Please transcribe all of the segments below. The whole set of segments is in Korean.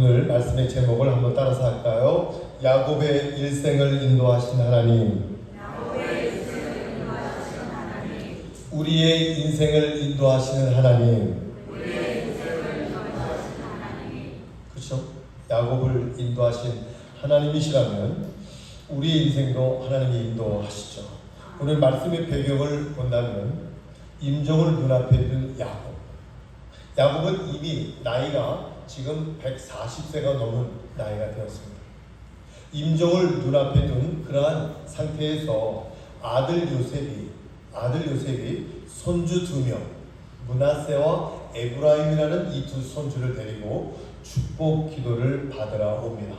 오늘 말씀의 제목을 한번 따라서 할까요? 야곱의 일생을 인도하신 하나님, 우리의 인생을 인도하시는 하나님. 그렇죠? 야곱을 인도하신 하나님이시라면 우리의 인생도 하나님이 인도하시죠. 오늘 말씀의 배경을 본다면 임종을 눈앞에 둔 야곱. 야곱은 이미 나이가 지금 140세가 넘은 나이가 되었습니다. 임종을 눈앞에 둔 그러한 상태에서 아들 요셉이 손주 2명, 므낫세와 에브라임이라는 이 두 손주를 데리고 축복 기도를 받으러 옵니다.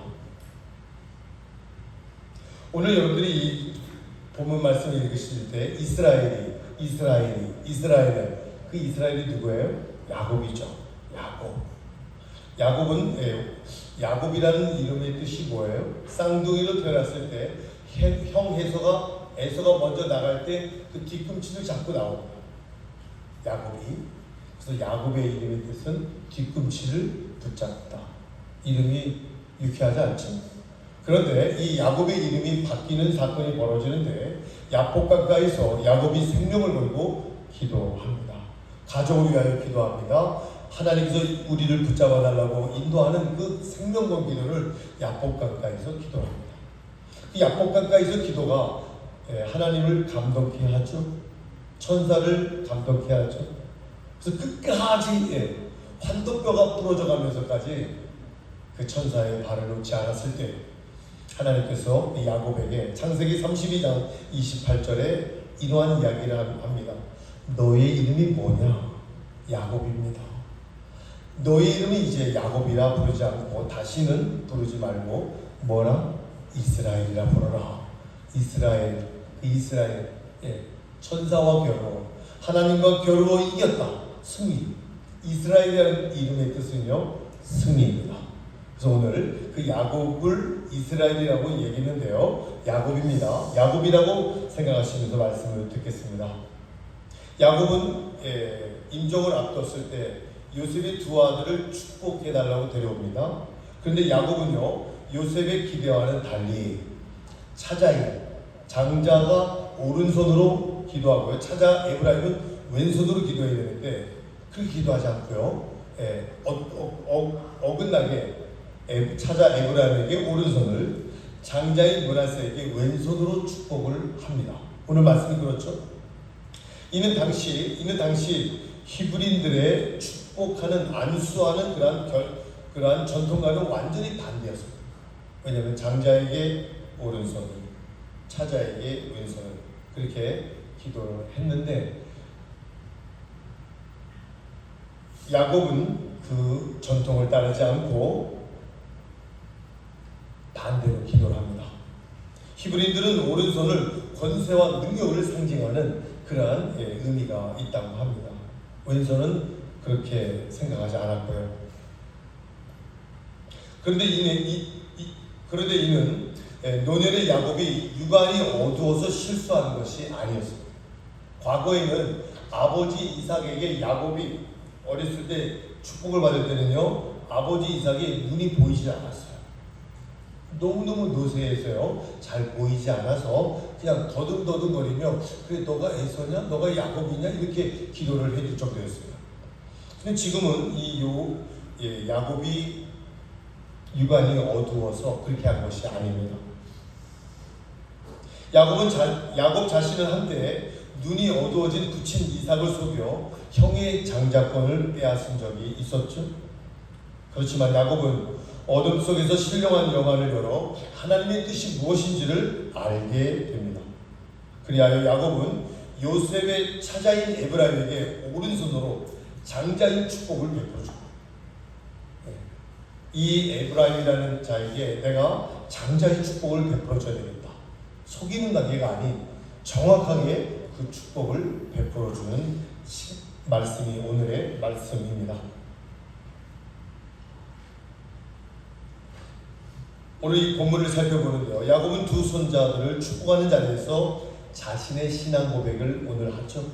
오늘 여러분들이 이 본문 말씀을 읽으실 때 이스라엘은 그 이스라엘이 누구예요? 야곱이죠. 야곱이라는 이름의 뜻이 뭐예요? 쌍둥이로 태어났을 때 형 에서가 먼저 나갈 때 그 뒤꿈치를 잡고 나옵니다. 야곱이. 그래서 야곱의 이름의 뜻은 뒤꿈치를 붙잡다. 이름이 유쾌하지 않죠. 그런데 이 야곱의 이름이 바뀌는 사건이 벌어지는데 야복 가까이서 야곱이 생명을 걸고 기도합니다. 가족을 위하여 기도합니다. 하나님께서 우리를 붙잡아 달라고 인도하는 그 생명건 기도를 야복 가까이서 기도합니다. 그 야복 가까이서 기도가 하나님을 감동케 하죠. 천사를 감동케 하죠. 그래서 끝까지 환도뼈가 부러져 가면서까지 그 천사의 발을 놓지 않았을 때 하나님께서 야곱에게 창세기 32장 28절에 이러한 이야기를 합니다. 너의 이름이 뭐냐? 야곱입니다. 너의 이름이 이제 야곱이라 부르지 않고 다시는 부르지 말고 뭐라? 이스라엘이라 부르라. 이스라엘, 천사와 겨루어 하나님과 겨루어 이겼다. 승리. 이스라엘이라는 이름의 뜻은요, 승리입니다. 그래서 오늘 그 야곱을 이스라엘이라고 얘기했는데요, 야곱입니다. 야곱이라고 생각하시면서 말씀을 듣겠습니다. 야곱은 임종을 앞뒀을 때 요셉의 두 아들을 축복해달라고 데려옵니다. 그런데 야곱은요, 요셉의 기대와는 달리 차자인 장자가 오른손으로 기도하고요, 차자 에브라임은 왼손으로 기도해야 되는데 그렇게 기도하지 않고요, 어긋나게 차자 에브라임에게 오른손을, 장자인 므낫세에게 왼손으로 축복을 합니다. 오늘 말씀이 그렇죠. 이는 당시 히브리인들의 축복하는, 안수하는 그러한 전통과는 완전히 반대였습니다. 왜냐하면 장자에게 오른손을, 차자에게 왼손을 그렇게 기도를 했는데 야곱은 그 전통을 따르지 않고 반대로 기도를 합니다. 히브리인들은 오른손을 권세와 능력을 상징하는 그러한 의미가 있다고 합니다. 왼손은 그렇게 생각하지 않았고요. 그런데 이는 노년의 야곱이 육안이 어두워서 실수하는 것이 아니었습니다. 과거에는 아버지 이삭에게 야곱이 어렸을 때 축복을 받을 때는요, 아버지 이삭이 눈이 보이지 않았어요. 너무너무 노쇠해서요, 잘 보이지 않아서 그냥 더듬더듬거리며 그래 너가 에서냐? 너가 야곱이냐? 이렇게 기도를 해줄 정도였습니다. 근데 지금은 야곱이 육안이 어두워서 그렇게 한 것이 아닙니다. 야곱 자신은 한때 눈이 어두워진 부친 이삭을 속여 형의 장자권을 빼앗은 적이 있었죠. 그렇지만 야곱은 어둠 속에서 신령한 영안을 열어 하나님의 뜻이 무엇인지를 알게 됩니다. 그리하여 야곱은 요셉의 차자인 에브라임에게 오른손으로 장자인 축복을 베풀어줍니다. 이 에브라임이라는 자에게 내가 장자의 축복을 베풀어줘야 되겠다. 속이는 단계가 아닌 정확하게 그 축복을 베풀어주는 말씀이 오늘의 말씀입니다. 오늘 이 본문을 살펴보는데요, 야곱은 두 손자들을 축복하는 자리에서 자신의 신앙 고백을 오늘 하죠.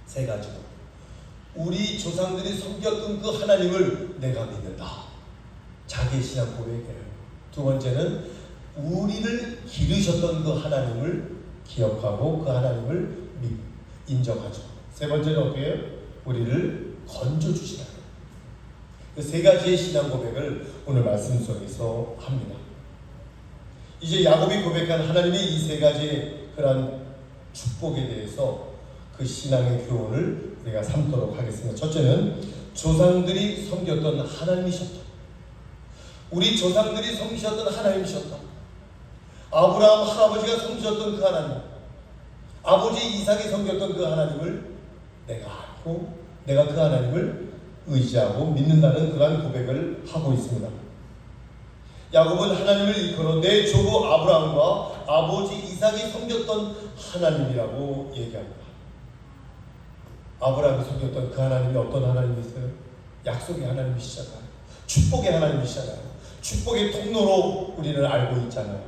3가지로. 우리 조상들이 섬겼던 그 하나님을 내가 믿는다. 자기의 신앙 고백이에요. 두 번째는 우리를 기르셨던 그 하나님을 기억하고 그 하나님을 인정하죠. 세 번째는 어떻게 해요? 우리를 건져주시다. 그 세 가지의 신앙 고백을 오늘 말씀 속에서 합니다. 이제 야곱이 고백한 하나님의 이 세 가지의 그런 축복에 대해서 그 신앙의 교훈을 우리가 삼도록 하겠습니다. 첫째는 조상들이 섬겼던 하나님이셨다. 우리 조상들이 섬기셨던 하나님이셨다. 아브라함 할아버지가 섬기셨던 그 하나님, 아버지 이삭이 섬겼던 그 하나님을 내가 알고 내가 그 하나님을 의지하고 믿는다는 그러한 고백을 하고 있습니다. 야곱은 하나님을 일컬어 내 조부 아브라함과 아버지 이삭이 섬겼던 하나님이라고 얘기합니다. 아브라함이 섬겼던 그 하나님이 어떤 하나님이세요? 약속의 하나님이시잖아요. 축복의 하나님이시잖아요. 축복의 통로로 우리는 알고 있잖아요.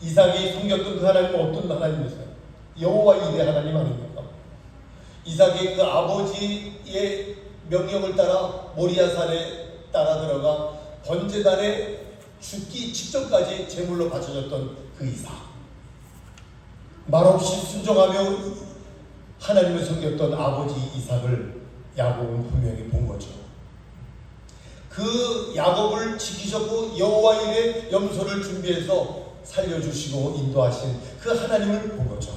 이삭이 섬겼던 그 하나님은 어떤 하나님이세요? 여호와 이레 하나님 아닙니까? 이삭이 그 아버지의 명령을 따라 모리아산에 따라 들어가 번제단에 죽기 직전까지 제물로 바쳐졌던 그 이삭, 말없이 순종하며 하나님을 섬겼던 아버지 이삭을 야곱은 분명히 본 거죠. 그 야곱을 지키셨고 여호와 이레 염소를 준비해서 살려주시고 인도하신 그 하나님을 본 거죠.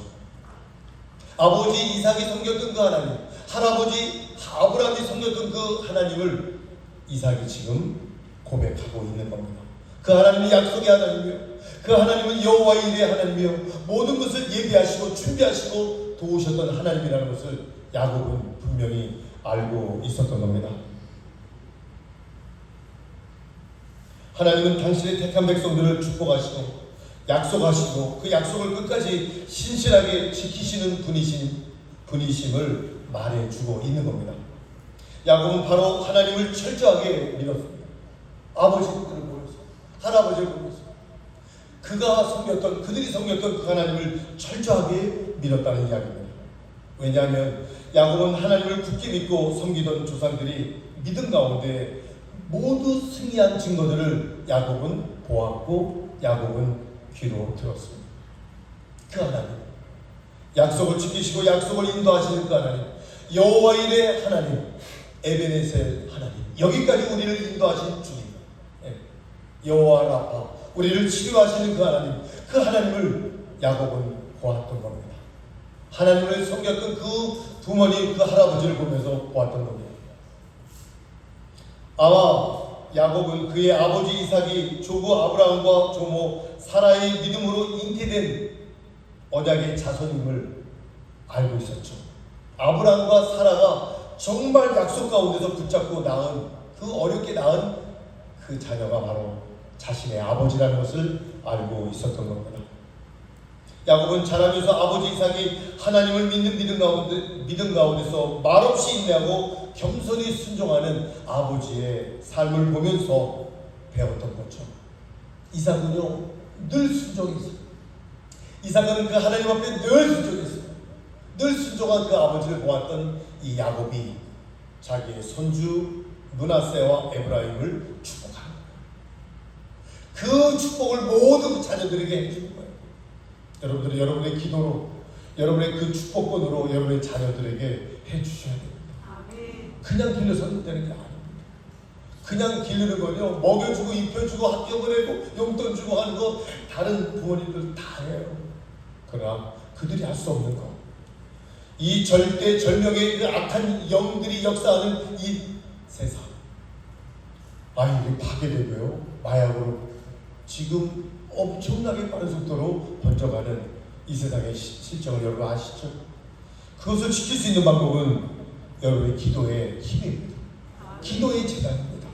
아버지 이삭이 섬겼던 그 하나님, 할아버지 아브라함이 섬겼던 그 하나님을 이삭이 지금 고백하고 있는 겁니다. 그 하나님이 약속의 하나님이요, 그 하나님은 여호와 이레 하나님이요, 모든 것을 예비하시고 준비하시고 도우셨던 하나님이라는 것을 야곱은 분명히 알고 있었던 겁니다. 하나님은 당신의 택한 백성들을 축복하시고 약속하시고 그 약속을 끝까지 신실하게 지키시는 분이심을 말해주고 있는 겁니다. 야곱은 바로 하나님을 철저하게 믿었습니다. 아버지들을 보면서, 할아버지를 보면서 그들이 섬겼던 그 하나님을 철저하게 믿었다는 이야기입니다. 왜냐하면 야곱은 하나님을 굳게 믿고 섬기던 조상들이 믿음 가운데 모두 승리한 증거들을 야곱은 보았고 야곱은 귀로 들었습니다. 그 하나님, 약속을 지키시고 약속을 인도하시는 그 하나님, 여호와 이레 하나님, 에베네셀 하나님, 여기까지 우리를 인도하신 주님, 여호와 라파, 우리를 치료하시는 그 하나님을 야곱은 보았던 겁니다. 하나님을 섬겼던 그 부모님, 그 할아버지를 보면서 보았던 겁니다. 아마 야곱은 그의 아버지 이삭이 조부 아브라함과 조모 사라의 믿음으로 잉태된 언약의 자손임을 알고 있었죠. 아브라함과 사라가 정말 약속 가운데서 붙잡고 낳은 그 어렵게 낳은 그 자녀가 바로 자신의 아버지라는 것을 알고 있었던 겁니다. 야곱은 자라면서 아버지 이삭이 하나님을 믿는 믿음 가운데서 말없이 인내하고 겸손히 순종하는 아버지의 삶을 보면서 배웠던 거죠. 이삭은요 늘 순종했어요. 이삭은 그 하나님 앞에 늘 순종했어요. 늘 순종한 그 아버지를 보았던 이 야곱이 자기의 손주 므낫세와 에브라임을 축복하는 거예요. 그 축복을 모든 자녀들에게 해주는 거예요. 여러분들이 여러분의 기도로, 여러분의 그 축복권으로 여러분의 자녀들에게 해주셔야 됩니다. 그냥 길러서는 되는 게 아닙니다. 그냥 기르는 건요, 먹여주고 입혀주고 학교 보내고 용돈 주고 하는 거 다른 부모님들 다 해요. 그러나 그들이 할 수 없는 거, 이 절대절명의 그 악한 영들이 역사하는 이 세상, 아이들이 파괴되고요, 마약으로 지금 엄청나게 빠른 속도로 번져가는 이 세상의 실정을 여러분 아시죠? 그것을 지킬 수 있는 방법은 여러분의 기도의 힘입니다. 기도의 재단입니다.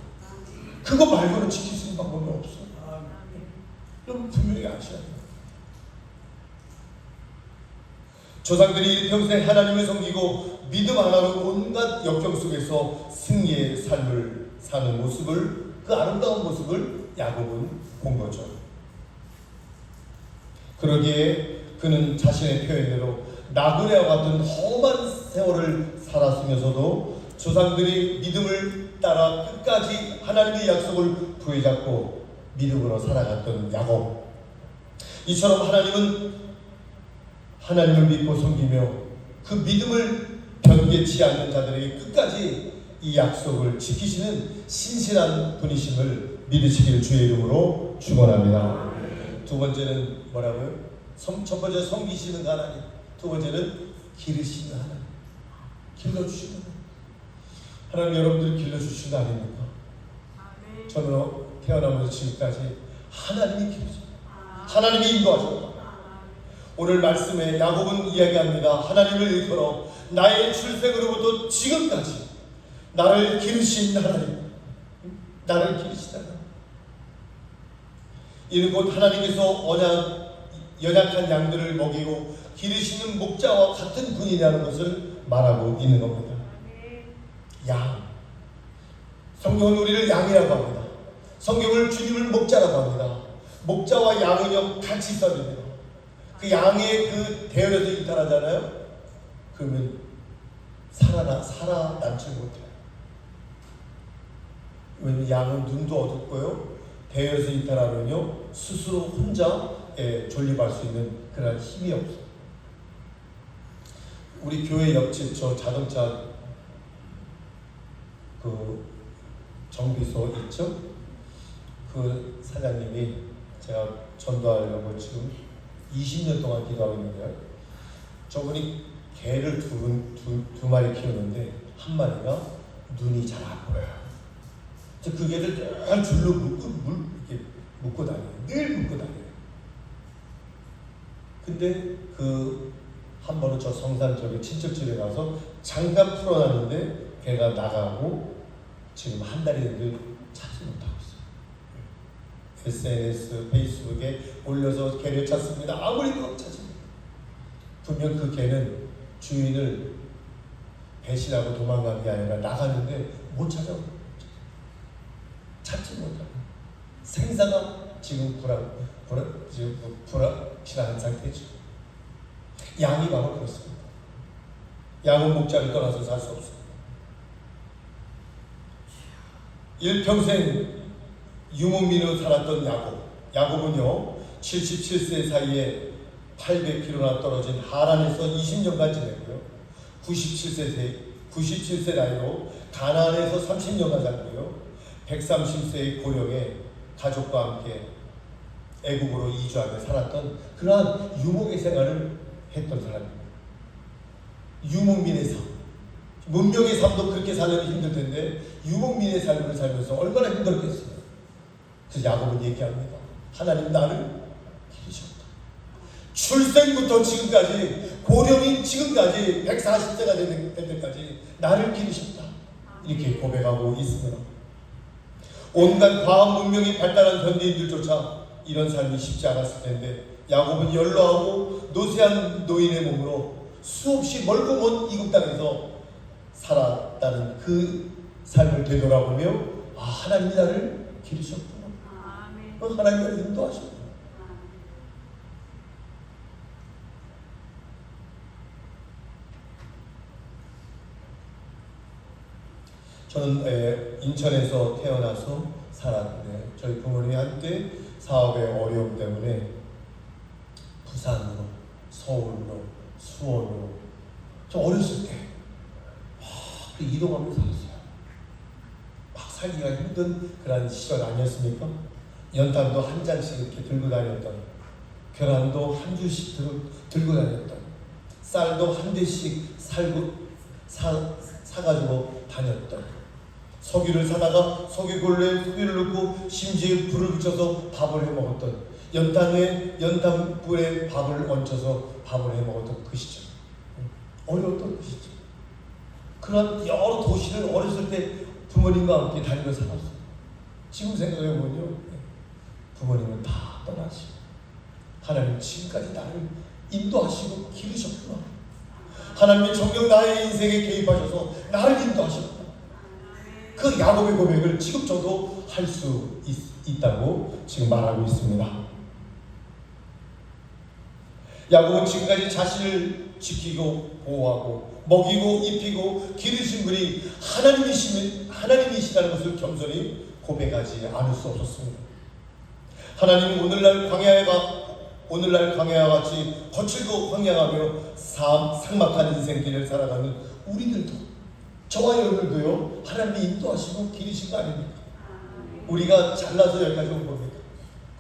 그거 말고는 지킬 수 있는 방법은 없어요. 여러분 분명히 아셔야 돼요. 조상들이 평생 하나님을 섬기고 믿음 하나로 온갖 역경 속에서 승리의 삶을 사는 모습을, 그 아름다운 모습을 야곱은 본 거죠. 그러기에 그는 자신의 표현대로 나그네와 같은 험한 세월을 살았으면서도 조상들이 믿음을 따라 끝까지 하나님의 약속을 부여잡고 믿음으로 살아갔던 야곱. 이처럼 하나님을 믿고 섬기며 그 믿음을 변개치 않는 자들에게 끝까지 이 약속을 지키시는 신실한 분이심을 믿으시기를 주의 이름으로 축원합니다. 두 번째는 뭐라고요? 첫 번째 섬기시는 하나님, 두 번째는 기르시는 하나님, 길러주시는 하나님. 여러분들 길러주신 거 아닙니까? 저는 태어나면서 지금까지 하나님이 길러줍니다. 하나님이 인도하셨다. 오늘 말씀에 야곱은 이야기합니다. 하나님을 일컬어 나의 출생으로부터 지금까지 나를 기르신 하나님, 나를 기르시다. 이는 곧 하나님께서 연약한 양들을 먹이고 기르시는 목자와 같은 분이라는 것을 말하고 있는 겁니다. 양. 성경은 우리를 양이라고 합니다. 성경을 주님을 목자라고 합니다. 목자와 양은요 같이 있어야 됩니다. 그 양의 그 대열에서 이탈하잖아요. 그러면 살아남지 못해요. 왜냐면 양은 눈도 어둡고요. 대열에서 이탈하면요 스스로 혼자 존립할 수 있는 그런 힘이 없어요. 우리 교회 옆집 저 자동차 그 정비소 있죠? 그 사장님이 제가 전도하려고 지금 20년 동안 기도하고 있는데요. 저분이 개를 두 마리 키우는데 한 마리가 눈이 잘 안 보여요. 그 개를 늘 줄로 묶고 다녀요. 늘 묶고 다녀요. 근데 한 번은 저 성산 저기 친척집에 가서 잠깐 풀어놨는데 개가 나가고 지금 한 달이 됐는데 찾지 못하고 있어요. SNS, 페이스북에 올려서 개를 찾습니다. 아무리 그렇게 찾습니다. 분명 그 개는 주인을 배신하고 도망간 게 아니라 나가는데 못 찾지 못하고 생사가 지금 불확실한 상태죠. 양이 바로 그렇습니다. 양은 목자를 떠나서 살 수 없습니다. 일평생 유목민으로 살았던 야곱은요 77세 사이에 800km나 떨어진 하란에서 20년간 지냈고요. 97세 나이로 가나안에서 30년간 살고요. 130세의 고령에 가족과 함께 애국으로 이주하며 살았던 그러한 유목의 생활을 했던 사람입니다. 유목민의 삶, 문명의 삶도 그렇게 살려면 힘들 텐데 유목민의 삶을 살면서 얼마나 힘들었겠어요. 그래서 야곱은 얘기합니다. 하나님 나를 기르셨다. 출생부터 지금까지 고령인 지금까지 140세가 될 때까지 나를 기르셨다. 이렇게 고백하고 있습니다. 온갖 과학 문명이 발달한 현대인들조차 이런 삶이 쉽지 않았을 텐데 야곱은 연로하고 노쇠한 노인의 몸으로 수없이 멀고 먼 이국 땅에서 살았다는 그 삶을 되돌아보며 하나님이 나를 기르셨구나. 하나님이 나를 인도하셨구나. 저는 인천에서 태어나서 살았는데 저희 부모님이 한때 사업의 어려움 때문에 부산으로, 서울로, 수원으로 저 어렸을 때 이동하면서 살았어요. 막 살기가 힘든 그런 시절 아니었습니까? 연탄도 한 잔씩 이렇게 들고 다녔던, 계란도 한 줄씩 들고 다녔던, 쌀도 한 대씩 사가지고 다녔던, 석유를 사다가 석유골로에 석유를 넣고 심지어 불을 붙여서 밥을 해먹었던, 연탄불에 밥을 얹혀서 밥을 해먹었던 그 시절, 어려웠던 그 시절. 그런 여러 도시를 어렸을 때 부모님과 함께 다니며 살았어요. 지금 생각해보면요, 부모님은 다 떠나시고 하나님 지금까지 나를 인도하시고 기르셨구나. 하나님이 정녕 나의 인생에 개입하셔서 나를 인도하셨구나. 그 야곱의 고백을 지금 저도 할 수 있다고 지금 말하고 있습니다. 야곱은 지금까지 자신을 지키고 보호하고 먹이고 입히고 기르신 분이 하나님이시라는 것을 겸손히 고백하지 않을 수 없었습니다. 하나님은 오늘날 광야와 같이 거칠고 황량하며 삭막한 인생길을 살아가는 우리들도, 저와 여러분들도요, 하나님이 인도하시고 기르신 거 아닙니까? 우리가 잘나서 여기까지 온 겁니까?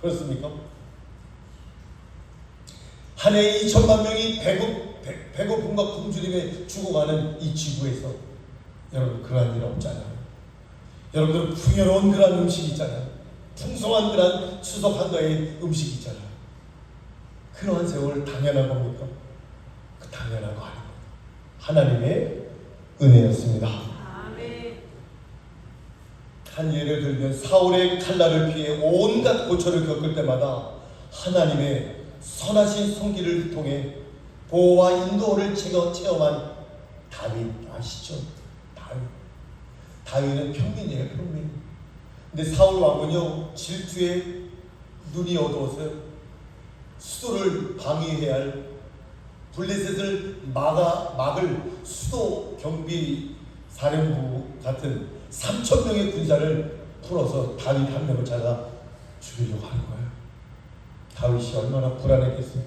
그렇습니까? 한 해에 2천만 명이 배고픔과 굶주림에 죽어가는 이 지구에서 여러분, 그러한 일 없잖아요. 여러분들 풍요로운 그런 음식이 있잖아요. 풍성한 그런 추석 한가의 음식이 있잖아요. 그러한 세월 당연한 겁니까? 그 당연한 거 아닙니다. 하나님의 은혜였습니다. 한 예를 들면 사울의 칼날을 피해 온갖 고초를 겪을 때마다 하나님의 선하신 손길을 통해 보호와 인도를 체험한 다윗 아시죠? 다윗은 평민이에요, 평민. 근데 사울 왕은요, 질투에 눈이 어두워서 수도를 방위해야 할 블레셋을 막을 수도 경비 사령부 같은 3,000명의 군사를 풀어서 다윗 한 명을 찾아 죽이려고 하는 거예요. 다윗이 얼마나 불안했겠어요?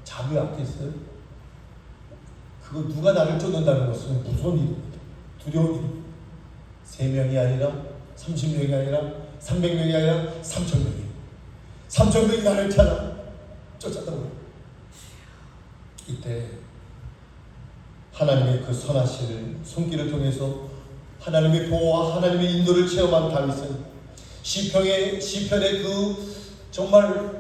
잠이 왔겠어요? 그거 누가 나를 쫓는다는 것은 무서운 일입니다. 두려운 일입니다. 3명이 아니라 30명이 아니라 300명이 아니라 3,000명이 3,000명이 나를 찾아 쫓았다고요. 이때 하나님의 그 선하신 손길을 통해서 하나님의 보호와 하나님의 인도를 체험한 다윗은 시편의 그 정말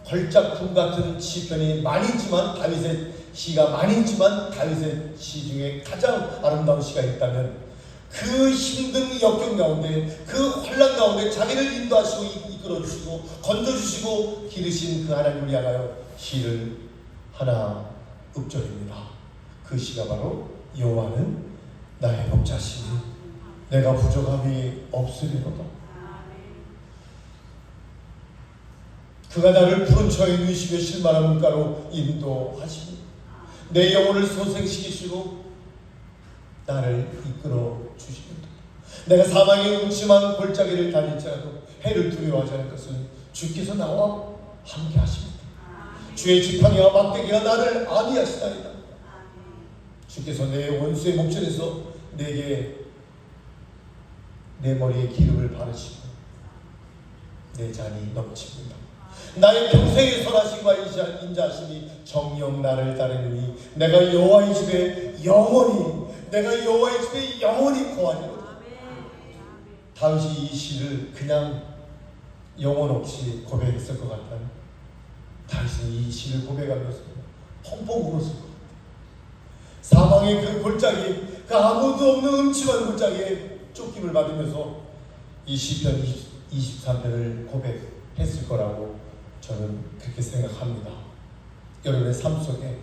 걸작품 같은 시편이 많이 있지만, 다윗의 시가 많이 있지만 다윗의 시 중에 가장 아름다운 시가 있다면 그 힘든 역경 가운데, 그 환난 가운데 자기를 인도하시고 이끌어주시고 건져주시고 기르신 그 하나님을 향하여 시를 하나 읊조립니다. 그 시가 바로 여호와는 나의 목자시니 내가 부족함이 없으리로다. 그가 나를 푸른 처에 누이시며 실만한 물가로 인도하시고 내 영혼을 소생시키시고 나를 이끌어 주시옵소서. 내가 사망의 음침한 골짜기를 다닐지라도 해를 두려워하지 않을 것은 주께서 나와 함께 하십니다. 주의 지팡이와 막대기가 나를 안위하시나이다. 주께서 내 원수의 목전에서 내게 내 머리에 기름을 바르시고 내 잔이 넘칩니다. 나의 평생의 선하심과 인자하심이 정녕 나를 따르느니 내가 여호와의 집에 영원히 거하리로다. 다윗이 이 시를 그냥 영혼 없이 고백했을 것 같아요. 다윗은 이 시를 고백하면서 펑펑 울었을 것 같아요. 사망의 그 골짜기, 그 아무도 없는 음침한 골짜기에 쫓김을 받으면서 이 시편 23편을 고백했을 거라고 저는 그렇게 생각합니다. 여러분의 삶 속에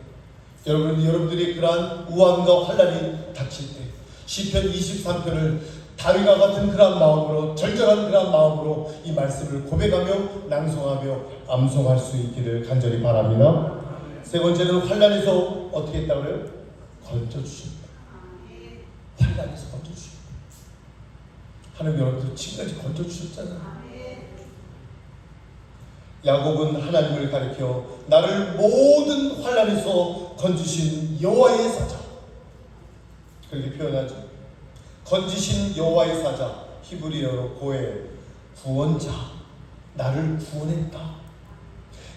여러분들이 그러한 우환과 환난이 닥칠 때 시편 23편을 다윗과 같은 그러한 마음으로, 절절한 그러한 마음으로 이 말씀을 고백하며 낭송하며 암송할 수 있기를 간절히 바랍니다. 세 번째는 환난에서 어떻게 했다고 그래요? 건져주십니다. 환난에서 건져주십니다. 하나님 여러분들 지금까지 건져주셨잖아요. 야곱은 하나님을 가리켜 나를 모든 환난에서 건지신 여호와의 사자, 그렇게 표현하죠. 건지신 여호와의 사자, 히브리어로 고엘, 구원자, 나를 구원했다.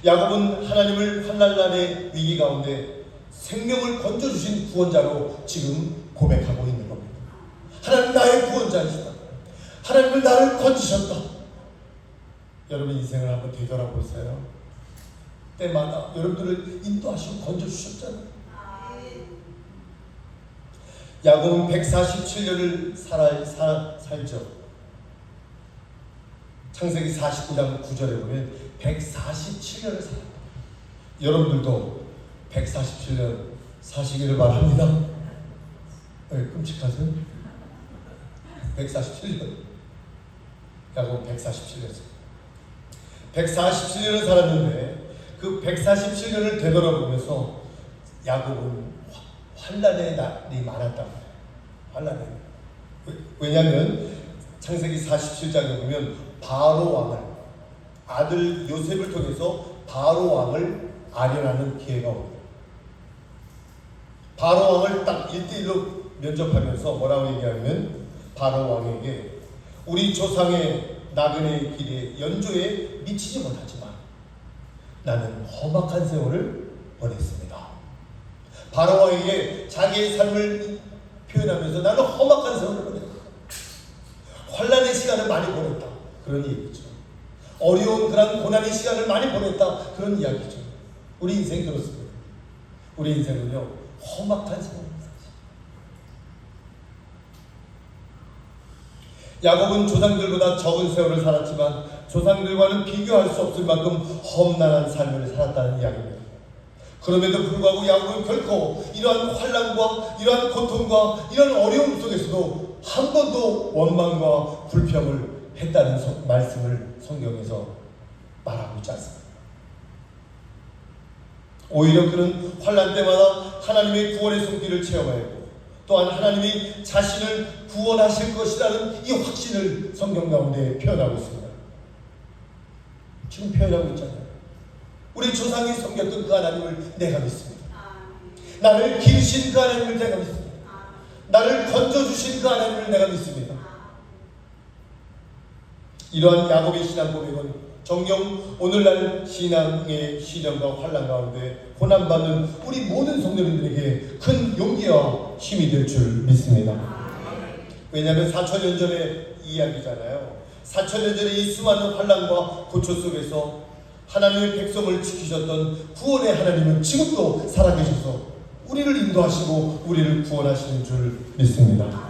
야곱은 하나님을 환난의 위기 가운데 생명을 건져주신 구원자로 지금 고백하고 있는 겁니다. 하나님 나의 구원자이시다. 하나님은 나를 건지셨다. 여러분 인생을 한번 되돌아보세요. 때마다 여러분들을 인도하시고 건져주셨잖아요. 야곱은 147년을 살죠. 창세기 49장 9절에 보면 147년을 살아요. 여러분들도 147년 사시기를 바랍니다. 왜 끔찍하세요? 147년. 야곱 147년 147년을 살았는데 그 147년을 되돌아보면서 야곱은 환난의 날이 많았단 말이에요. 환난의 날. 왜냐하면 창세기 47장에 보면 바로 왕을, 아들 요셉을 통해서 바로 왕을 아련하는 기회가 옵니다. 바로 왕을 딱 1대1로 면접하면서 뭐라고 얘기하면, 바로 왕에게 우리 조상의 나그네의 길에 연조에 미치지 못하지만 나는 험악한 세월을 보냈습니다. 바로 왕에게 자기의 삶을 표현하면서 나는 험악한 세월을 보냈다, 환난의 시간을 많이 보냈다, 그런 얘기죠. 어려운 그런 고난의 시간을 많이 보냈다, 그런 이야기죠. 우리 인생 그렇습니다. 우리 인생은요, 험악한 세월입니다. 야곱은 조상들보다 적은 세월을 살았지만 조상들과는 비교할 수 없을 만큼 험난한 삶을 살았다는 이야기입니다. 그럼에도 불구하고 야곱은 결코 이러한 환난과 이러한 고통과 이러한 어려움 속에서도 한 번도 원망과 불평을 했다는 말씀을 성경에서 말하고 있지 않습니다. 오히려 그는 환난 때마다 하나님의 구원의 손길을 체험하였고, 또한 하나님이 자신을 구원하실 것이라는 이 확신을 성경 가운데 표현하고 있습니다. 지금 표현하고 있잖아요. 우리 조상이 섬겼던 그 하나님을 내가 믿습니다. 나를 기르신 그 하나님을 내가 믿습니다. 나를 건져주신 그 하나님을 내가 믿습니다. 이러한 야곱의 신앙 고백은 정녕 오늘날 신앙의 시련과 환난 가운데 고난받는 우리 모든 성도님들에게 큰 용기와 힘이 될 줄 믿습니다. 왜냐하면 4,000년 전의 이야기잖아요. 4,000년 전에 이 수많은 환난과 고초 속에서 하나님의 백성을 지키셨던 구원의 하나님은 지금도 살아계셔서 우리를 인도하시고 우리를 구원하시는 줄 믿습니다.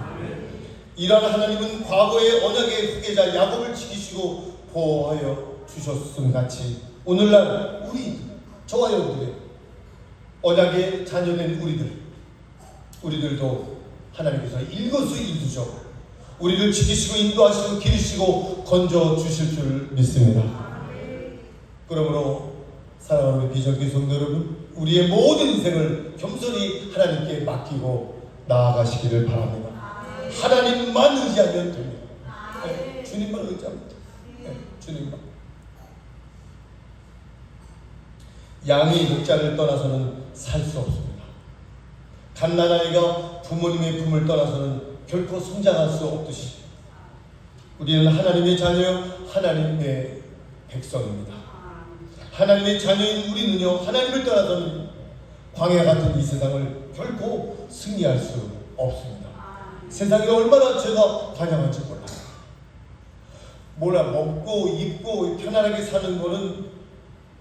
이러한 하나님은 과거의 언약의 후계자 야곱을 지키시고 보호하여 주셨음 같이 오늘날 우리, 저와 여러분들의 언약의 자녀된 우리들도 하나님께서 일거수일투족 우리를 지키시고 인도하시고 기르시고 건져주실 줄 믿습니다. 그러므로 사랑하는 비전교 성도 여러분, 우리의 모든 인생을 겸손히 하나님께 맡기고 나아가시기를 바랍니다. 하나님만 의지하면 됩니다. 네, 주님만 의지합니다. 네, 주님만. 양이 목자를 떠나서는 살 수 없습니다. 갓난아이가 부모님의 품을 떠나서는 결코 성장할 수 없듯이 우리는 하나님의 자녀, 하나님의 백성입니다. 하나님의 자녀인 우리는요, 하나님을 떠나서는 광야 같은 이 세상을 결코 승리할 수 없습니다. 세상이 얼마나 죄가 관영한지 몰라요. 먹고 입고 편안하게 사는 거는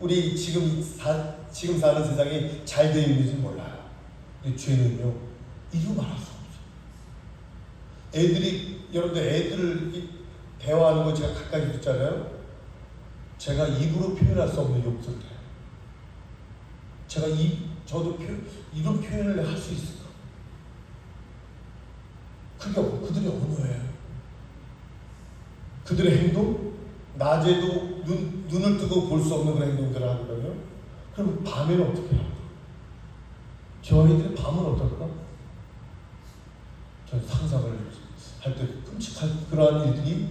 우리 지금 사는 세상이 잘 되어 있는지 몰라요. 근데 죄는요, 이루 말할 수 없어요. 여러분들 애들을 대화하는 거 제가 가까이 듣잖아요. 제가 입으로 표현할 수 없는 욕설을 해요. 저도 이런 표현을 할 수 있을까? 그게 그들의 언어예요. 그들의 행동, 낮에도 눈을 뜨고 볼 수 없는 그런 행동들을 하거든요. 그럼 밤에는 어떻게 할까? 저 아이들의 밤은 어떨까? 저는 상상을 할 때 끔찍한 그러한 일들이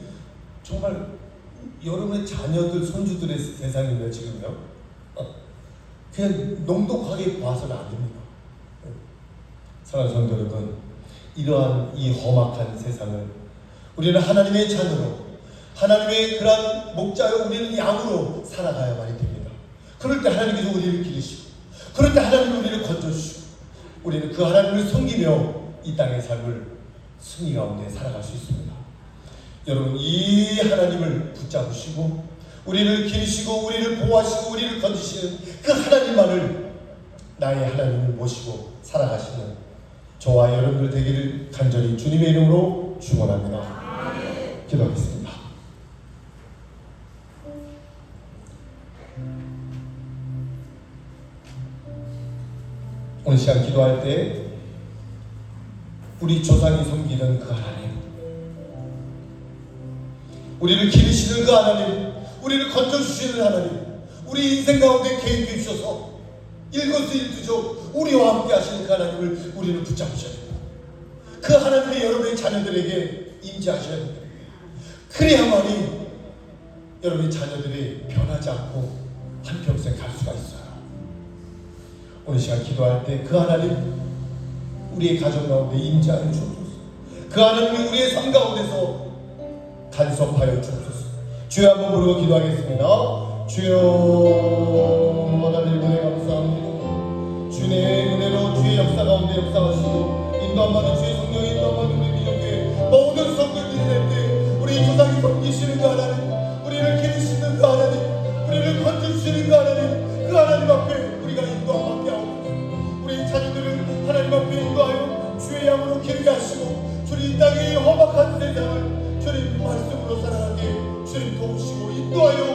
정말 여러분의 자녀들, 손주들의 세상이면 지금요. 그냥 농독하게 봐서는 안 됩니다. 사랑하는 성도 여러분, 이러한 이 험악한 세상을 우리는 하나님의 자녀로, 하나님의 그러한 목자요, 우리는 양으로 살아가야만이 됩니다. 그럴 때 하나님께서 우리를 기르시고, 그럴 때 하나님은 우리를 건져주시고, 우리는 그 하나님을 섬기며 이 땅의 삶을 승리 가운데 살아갈 수 있습니다. 여러분, 이 하나님을 붙잡으시고 우리를 기르시고 우리를 보호하시고 우리를 건지시는 그 하나님만을 나의 하나님을 모시고 살아가시는 저와 여러분들 되기를 간절히 주님의 이름으로 축원합니다. 기도하겠습니다. 오늘 시간 기도할 때 우리 조상이 섬기던 그 하나님, 우리를 기르시는 그 하나님, 우리를 건져주시는 하나님, 우리 인생 가운데 개입해 주셔서 일거수일투족 우리와 함께 하시는 그 하나님을 우리는 붙잡으셔야 됩니다. 그 하나님의 여러분의 자녀들에게 임재하셔야 됩니다. 그래야만이 여러분의 자녀들이 변하지 않고 한평생 갈 수가 있어요. 오늘 시간 기도할 때 그 하나님 우리의 가정 가운데 임재하여 주옵소서. 그 하나님이 우리의 삶 가운데서 간섭하여 주옵소서. 주여 한번 부르고 기도하겠습니다. 주여 하나님 은혜 감사합니다. 주의 은혜로 주의 역사 가운데 역사하시고 인도함받은 주의 성령의 인도함받은 우리 민족의 모든 성도들이 될 때 우리 조상이 섬기시는 그 하나님, 우리를 기르시는 그 하나님, 우리를 건져주시는 그 하나님, 그 하나님 앞에 우리가 인도함받게 하옵소서. 우리 자녀들을 하나님 앞에 인도하여 주의 양으로 기르게 하시고 주님 이 땅의 험악한 세상을 주님 말씀으로 살아가게 주님 도우시고 인도하여